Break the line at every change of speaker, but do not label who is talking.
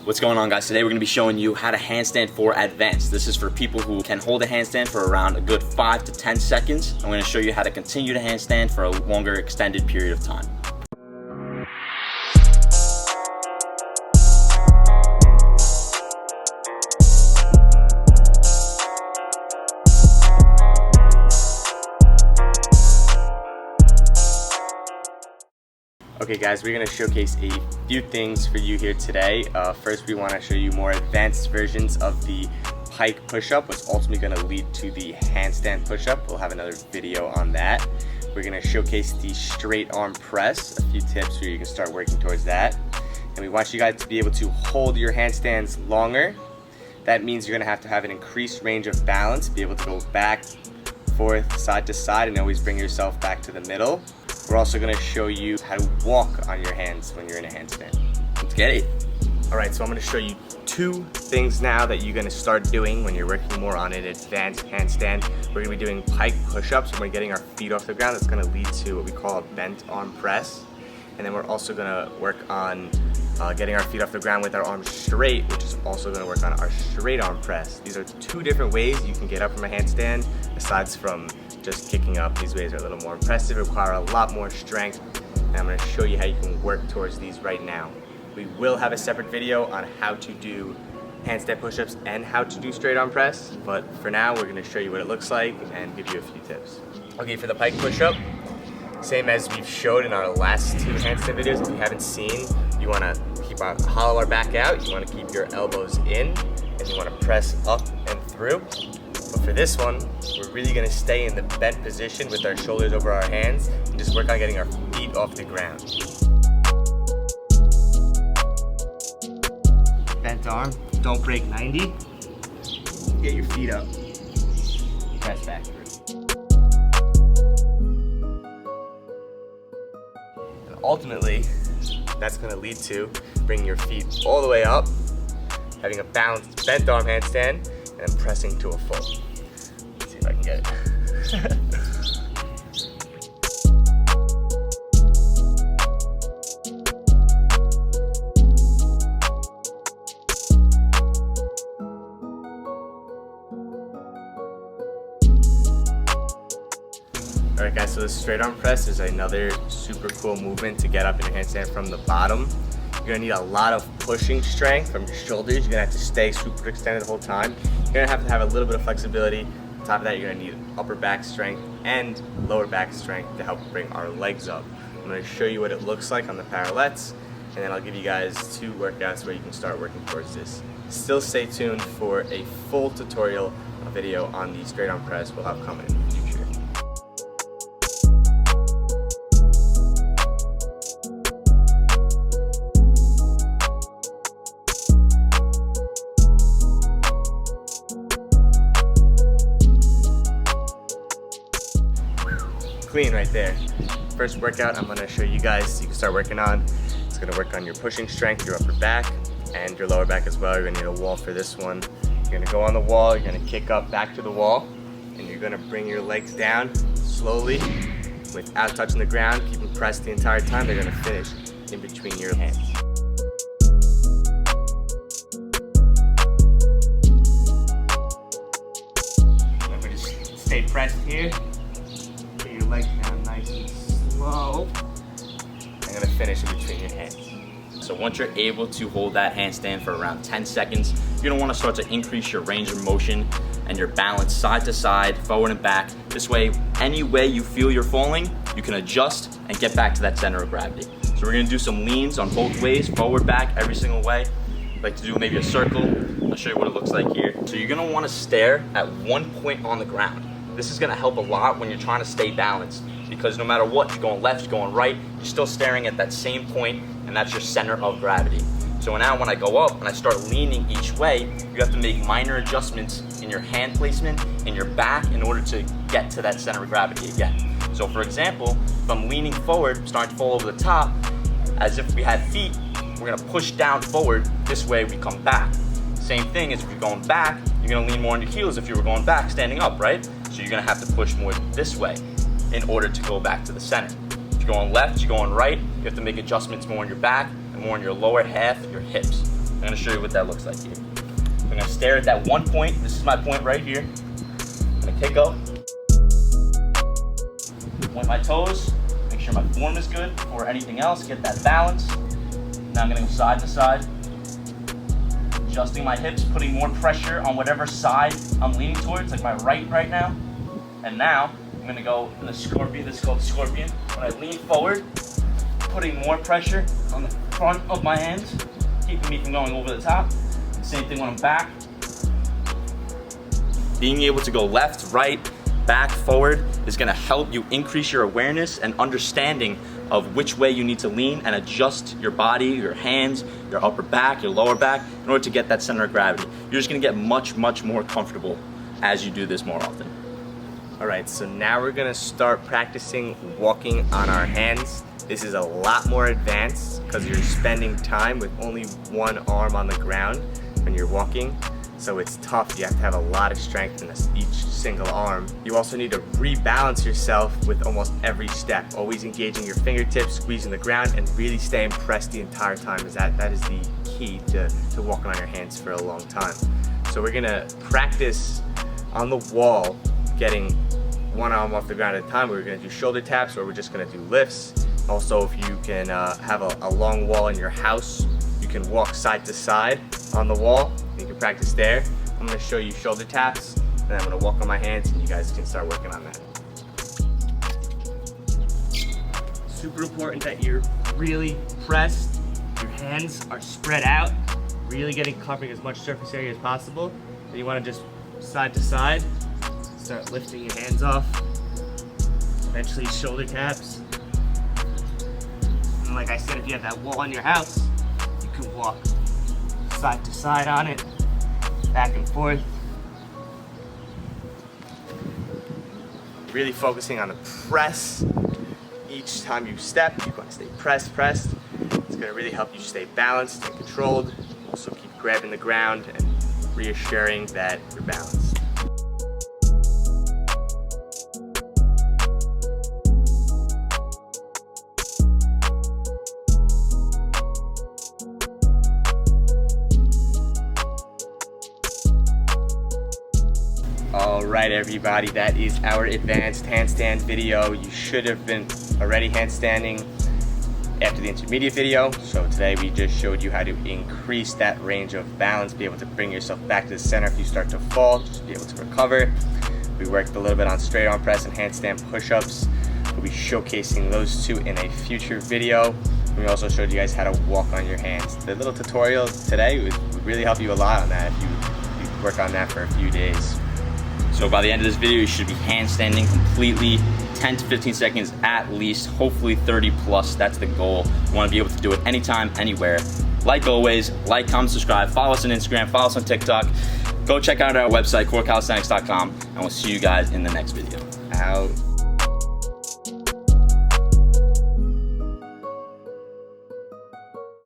What's going on, guys? Today we're going to be showing you how to handstand for advanced. This is for people who can hold a handstand for around a good 5 to 10 seconds. I'm going to show you how to continue to handstand for a longer extended period of time.
Okay guys, we're going to showcase a few things for you here today. First, we want to show you more advanced versions of the pike push-up, what's ultimately going to lead to the handstand push-up. We'll have another video on that. We're going to showcase the straight arm press, a few tips where you can start working towards that. And we want you guys to be able to hold your handstands longer. That means you're going to have an increased range of balance, be able to go back, forth, side to side, and always bring yourself back to the middle. We're also going to show you how to walk on your hands when you're in a handstand. Let's get it. Alright, so I'm going to show you two things now that you're going to start doing when you're working more on an advanced handstand. We're going to be doing pike push-ups when we're getting our feet off the ground. That's going to lead to what we call a bent arm press. And then we're also going to work on getting our feet off the ground with our arms straight, which is also going to work on our straight arm press. These are two different ways you can get up from a handstand, aside from just kicking up. These ways are a little more impressive, require a lot more strength, and I'm going to show you how you can work towards these right now. We will have a separate video on how to do handstand push-ups and how to do straight arm press, but for now we're going to show you what it looks like and give you a few tips. Okay, for the pike push-up, same as we've showed in our last two handstand videos. If you haven't seen, you want to hollow our back out, you want to keep your elbows in, and you want to press up and through. But for this one, we're really going to stay in the bent position with our shoulders over our hands and just work on getting our feet off the ground. Bent arm, don't break 90. Get your feet up. Press back through. And ultimately, that's going to lead to bringing your feet all the way up, having a balanced bent arm handstand, and then pressing to a full. Let's see if I can get it. Alright guys, so the straight arm press is another super cool movement to get up in your handstand from the bottom. You're going to need a lot of pushing strength from your shoulders. You're going to have to stay super extended the whole time. You're going to have a little bit of flexibility. On top of that, you're going to need upper back strength and lower back strength to help bring our legs up. I'm going to show you what it looks like on the parallettes, and then I'll give you guys two workouts where you can start working towards this. Still stay tuned for a full tutorial video on the straight arm press we'll have coming in the future. Clean right there. First workout I'm going to show you guys you can start working on. It's going to work on your pushing strength, your upper back, and your lower back as well. You're going to need a wall for this one. You're going to go on the wall, you're going to kick up back to the wall, and you're going to bring your legs down slowly without touching the ground. Keep them pressed the entire time. They're going to finish in between your hands. Remember to stay pressed here. Legs down nice and slow. I'm going to finish in between your hands.
So once you're able to hold that handstand for around 10 seconds, you're going to want to start to increase your range of motion and your balance side to side, forward and back. This way, any way you feel you're falling, you can adjust and get back to that center of gravity. So we're going to do some leans on both ways, forward, back, every single way. I'd like to do maybe a circle. I'll show you what it looks like here. So you're going to want to stare at one point on the ground. This is going to help a lot when you're trying to stay balanced, because no matter what, you're going left, you're going right, you're still staring at that same point, and that's your center of gravity. So now when I go up and I start leaning each way, you have to make minor adjustments in your hand placement, in your back, in order to get to that center of gravity again. So for example, if I'm leaning forward, starting to fall over the top, as if we had feet, we're going to push down forward. This way we come back. Same thing as if you're going back, you're going to lean more on your heels if you were going back, standing up, right? So you're going to have to push more this way in order to go back to the center. If you're going left, you're going right, you have to make adjustments more on your back and more on your lower half, your hips. I'm gonna show you what that looks like here. I'm gonna stare at that one point. This is my point right here. I'm gonna kick up, point my toes, make sure my form is good before anything else, get that balance. Now I'm gonna go side to side, adjusting my hips, putting more pressure on whatever side I'm leaning towards, like my right now. And now I'm gonna go in the scorpion. This is called scorpion. When I lean forward, putting more pressure on the front of my hands, keeping me from going over the top. Same thing when I'm back. Being able to go left, right, back, forward is gonna help you increase your awareness and understanding of which way you need to lean and adjust your body, your hands, your upper back, your lower back in order to get that center of gravity. You're just gonna get much more comfortable as you do this more often.
All right, so now we're gonna start practicing walking on our hands. This is a lot more advanced because you're spending time with only one arm on the ground when you're walking. So it's tough. You have to have a lot of strength in each single arm. You also need to rebalance yourself with almost every step, always engaging your fingertips, squeezing the ground, and really staying pressed the entire time, as that is the key to walking on your hands for a long time. So we're gonna practice on the wall, getting one arm off the ground at a time. We're gonna do shoulder taps, or we're just gonna do lifts. Also, if you can have a long wall in your house, you can walk side to side on the wall. You can practice there. I'm gonna show you shoulder taps, and I'm gonna walk on my hands, and you guys can start working on that. Super important that you're really pressed. Your hands are spread out, really covering as much surface area as possible. And you wanna just side to side, start lifting your hands off. Eventually shoulder taps. And like I said, if you have that wall in your house, you can walk side to side on it, back and forth. Really focusing on the press. Each time you step, you want to stay pressed. It's going to really help you stay balanced and controlled. Also keep grabbing the ground and reassuring that you're balanced. Alright everybody, that is our advanced handstand video. You should have been already handstanding after the intermediate video. So today we just showed you how to increase that range of balance, be able to bring yourself back to the center if you start to fall, just be able to recover. We worked a little bit on straight arm press and handstand push-ups. We'll be showcasing those two in a future video. We also showed you guys how to walk on your hands. The little tutorial today would really help you a lot on that if you work on that for a few days.
So by the end of this video, you should be handstanding completely, 10 to 15 seconds at least, hopefully 30 plus, that's the goal. You wanna be able to do it anytime, anywhere. Like always, like, comment, subscribe, follow us on Instagram, follow us on TikTok. Go check out our website, corecalisthenics.com, and we'll see you guys in the next video.
Out.